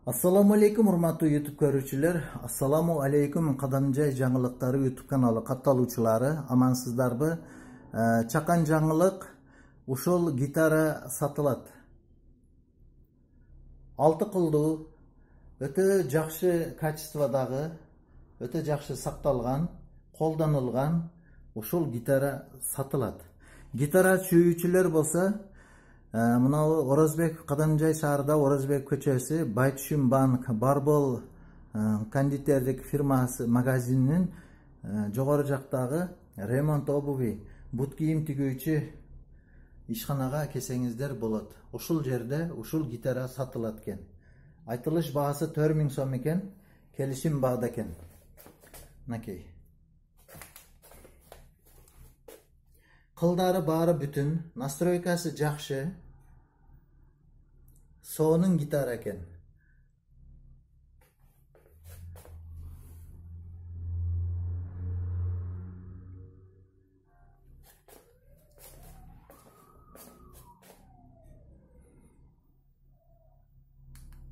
Assalamu alaikum урматтуу YouTube көрүүчүлөр. Assalamu alaikum Кадамжай жаңылыктары YouTube каналы катталуучулары. Амансыздарбы? Чакан жаңылык, ушул гитара сатылат. 6 кылдуу, өтө жакшы качестводагы, өтө жакшы сакталган, колдонулган ушул гитара сатылат. Гитара сүйүүчүлөр болсо, мынау Орозбек Кадамжай шаарында Орозбек көчөсү Байтүшүн банк Барбол кондитердик фирмасы магазининин жогору жактагы ремонт обуви бут кийим тигүүчү ишканага келсеңиздер болот. Ушул жерде ушул гитара сатылат экен. Айтылыш баасы 4000 сом экен, келишим баада экен. Мынакей. Кылдары баары бүтүн, настройкасы жакшы. Соонун гитара экен.